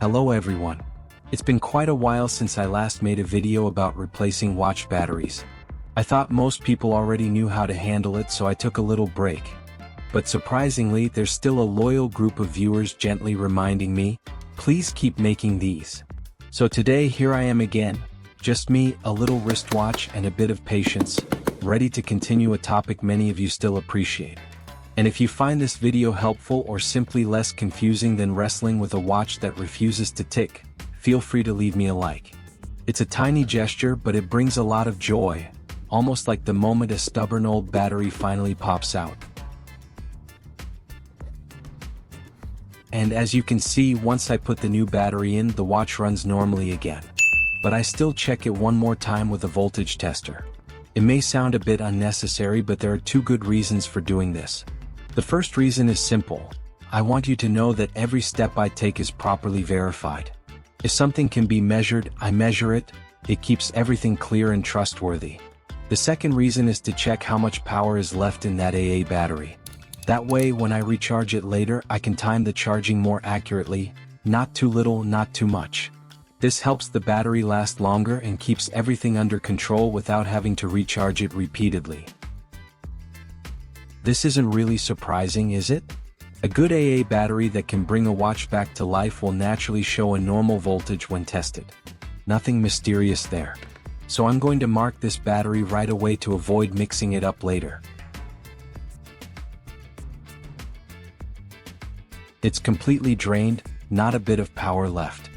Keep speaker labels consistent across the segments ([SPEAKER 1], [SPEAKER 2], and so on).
[SPEAKER 1] Hello everyone. It's been quite a while since I last made a video about replacing watch batteries. I thought most people already knew how to handle it, so I took a little break. But surprisingly, there's still a loyal group of viewers gently reminding me, please keep making these. So today here I am again, just me, a little wristwatch and a bit of patience, ready to continue a topic many of you still appreciate. And if you find this video helpful or simply less confusing than wrestling with a watch that refuses to tick, feel free to leave me a like. It's a tiny gesture, but it brings a lot of joy, almost like the moment a stubborn old battery finally pops out. And as you can see, once I put the new battery in, the watch runs normally again. But I still check it one more time with a voltage tester. It may sound a bit unnecessary, but there are two good reasons for doing this. The first reason is simple. I want you to know that every step I take is properly verified. If something can be measured, I measure it. It keeps everything clear and trustworthy. The second reason is to check how much power is left in that AA battery. That way, when I recharge it later, I can time the charging more accurately, not too little, not too much. This helps the battery last longer and keeps everything under control without having to recharge it repeatedly. This isn't really surprising, is it? A good AA battery that can bring a watch back to life will naturally show a normal voltage when tested. Nothing mysterious there. So I'm going to mark this battery right away to avoid mixing it up later. It's completely drained, not a bit of power left.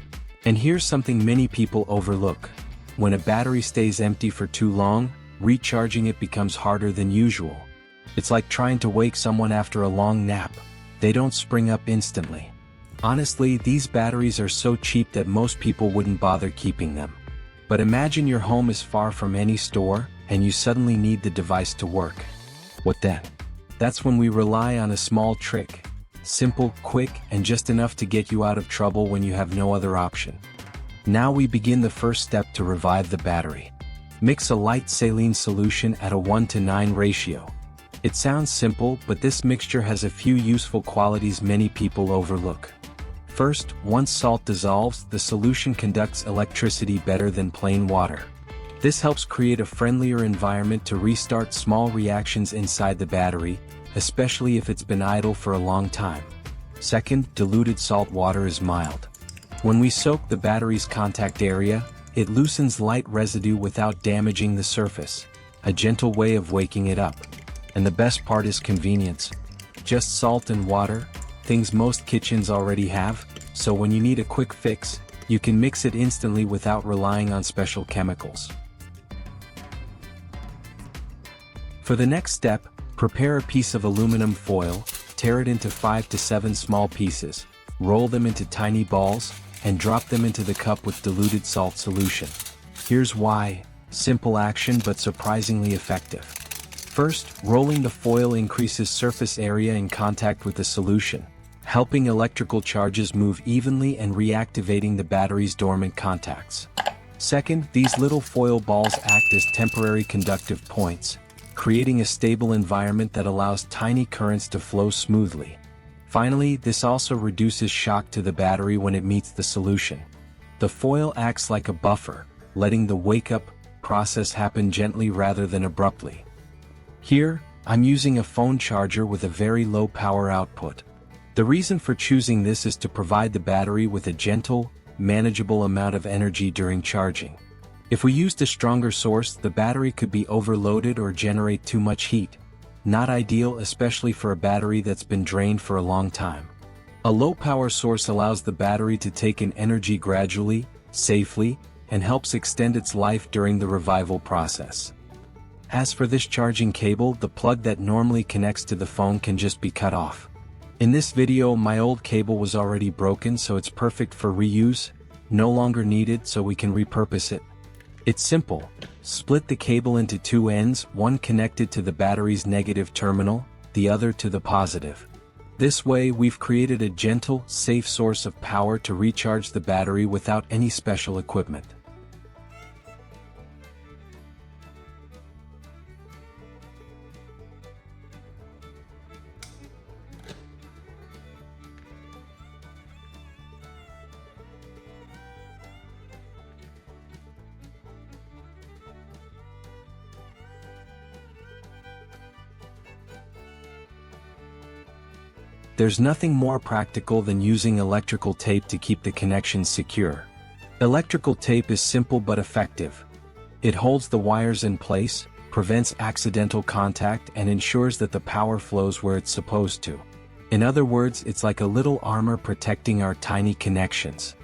[SPEAKER 1] And here's something many people overlook. When a battery stays empty for too long, recharging it becomes harder than usual. It's like trying to wake someone after a long nap. They don't spring up instantly. Honestly, these batteries are so cheap that most people wouldn't bother keeping them. But imagine your home is far from any store, and you suddenly need the device to work. What then? That's when we rely on a small trick. Simple, quick, and just enough to get you out of trouble when you have no other option. Now we begin the first step to revive the battery. Mix a light saline solution at a 1:9 ratio. It sounds simple, but this mixture has a few useful qualities many people overlook. First, once salt dissolves, the solution conducts electricity better than plain water. This helps create a friendlier environment to restart small reactions inside the battery, especially if it's been idle for a long time. Second, diluted salt water is mild. When we soak the battery's contact area, it loosens light residue without damaging the surface, a gentle way of waking it up. And the best part is convenience. Just salt and water, things most kitchens already have, so when you need a quick fix, you can mix it instantly without relying on special chemicals. For the next step, prepare a piece of aluminum foil, tear it into 5 to 7 small pieces, roll them into tiny balls, and drop them into the cup with diluted salt solution. Here's why: simple action but surprisingly effective. First, rolling the foil increases surface area in contact with the solution, helping electrical charges move evenly and reactivating the battery's dormant contacts. Second, these little foil balls act as temporary conductive points, creating a stable environment that allows tiny currents to flow smoothly. Finally, this also reduces shock to the battery when it meets the solution. The foil acts like a buffer, letting the wake-up process happen gently rather than abruptly. Here, I'm using a phone charger with a very low power output. The reason for choosing this is to provide the battery with a gentle, manageable amount of energy during charging. If we used a stronger source, the battery could be overloaded or generate too much heat. Not ideal, especially for a battery that's been drained for a long time. A low power source allows the battery to take in energy gradually, safely, and helps extend its life during the revival process. As for this charging cable, the plug that normally connects to the phone can just be cut off. In this video, my old cable was already broken, so it's perfect for reuse, no longer needed, so we can repurpose it. It's simple. Split the cable into two ends, one connected to the battery's negative terminal, the other to the positive. This way, we've created a gentle, safe source of power to recharge the battery without any special equipment. There's nothing more practical than using electrical tape to keep the connections secure. Electrical tape is simple but effective. It holds the wires in place, prevents accidental contact, and ensures that the power flows where it's supposed to. In other words, it's like a little armor protecting our tiny connections.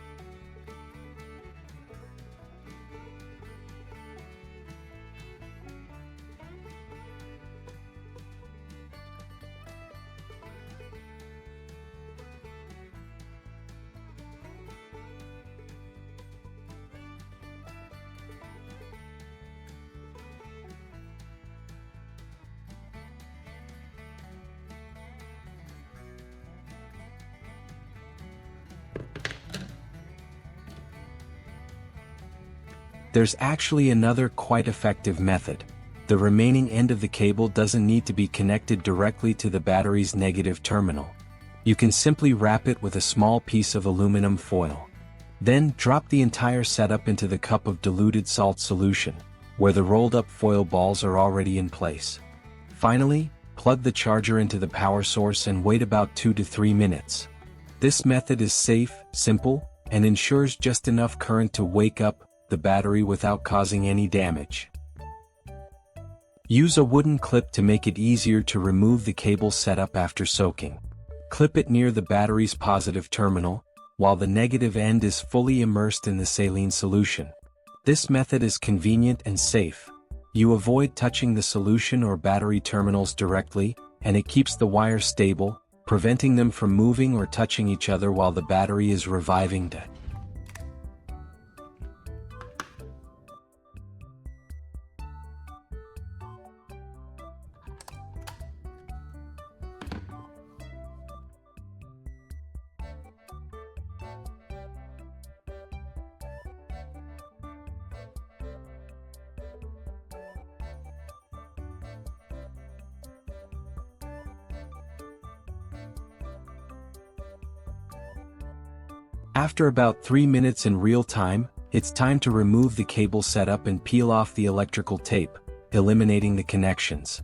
[SPEAKER 1] There's actually another quite effective method. The remaining end of the cable doesn't need to be connected directly to the battery's negative terminal. You can simply wrap it with a small piece of aluminum foil. Then drop the entire setup into the cup of diluted salt solution, where the rolled up foil balls are already in place. Finally, plug the charger into the power source and wait about 2 to 3 minutes. This method is safe, simple, and ensures just enough current to wake up the battery without causing any damage. Use a wooden clip to make it easier to remove the cable setup after soaking. Clip it near the battery's positive terminal, while the negative end is fully immersed in the saline solution. This method is convenient and safe. You avoid touching the solution or battery terminals directly, and it keeps the wires stable, preventing them from moving or touching each other while the battery is reviving. After about 3 minutes in real time, it's time to remove the cable setup and peel off the electrical tape, eliminating the connections.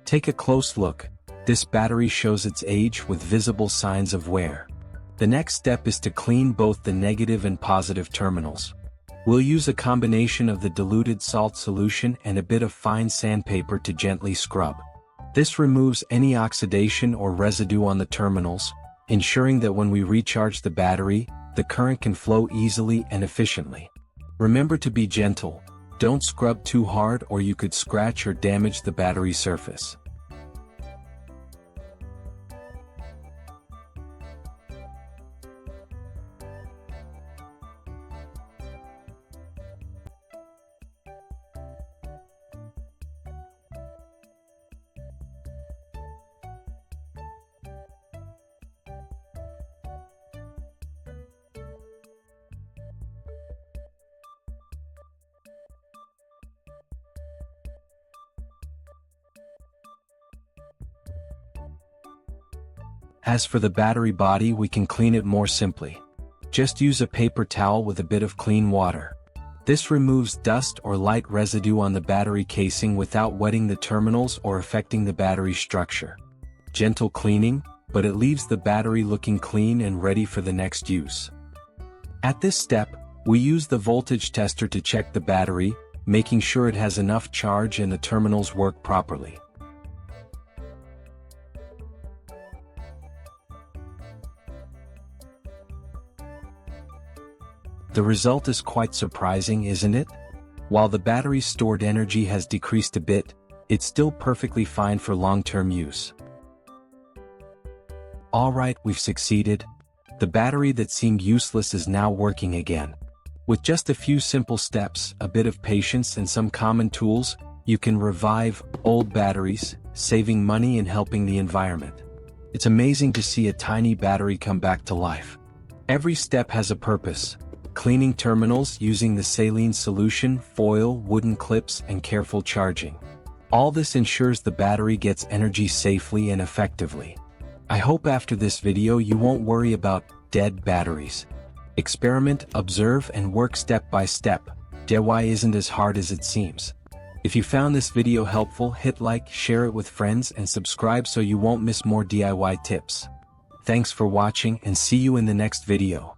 [SPEAKER 1] Take a close look. This battery shows its age with visible signs of wear. The next step is to clean both the negative and positive terminals. We'll use a combination of the diluted salt solution and a bit of fine sandpaper to gently scrub. This removes any oxidation or residue on the terminals, ensuring that when we recharge the battery, the current can flow easily and efficiently. Remember to be gentle. Don't scrub too hard or you could scratch or damage the battery surface. As for the battery body, we can clean it more simply. Just use a paper towel with a bit of clean water. This removes dust or light residue on the battery casing without wetting the terminals or affecting the battery structure. Gentle cleaning, but it leaves the battery looking clean and ready for the next use. At this step, we use the voltage tester to check the battery, making sure it has enough charge and the terminals work properly. The result is quite surprising, isn't it? While the battery's stored energy has decreased a bit, it's still perfectly fine for long-term use. Alright, we've succeeded. The battery that seemed useless is now working again. With just a few simple steps, a bit of patience and some common tools, you can revive old batteries, saving money and helping the environment. It's amazing to see a tiny battery come back to life. Every step has a purpose. Cleaning terminals using the saline solution, foil, wooden clips, and careful charging. All this ensures the battery gets energy safely and effectively. I hope after this video you won't worry about dead batteries. Experiment, observe, and work step by step. DIY isn't as hard as it seems. If you found this video helpful, hit like, share it with friends, and subscribe so you won't miss more DIY tips. Thanks for watching and see you in the next video.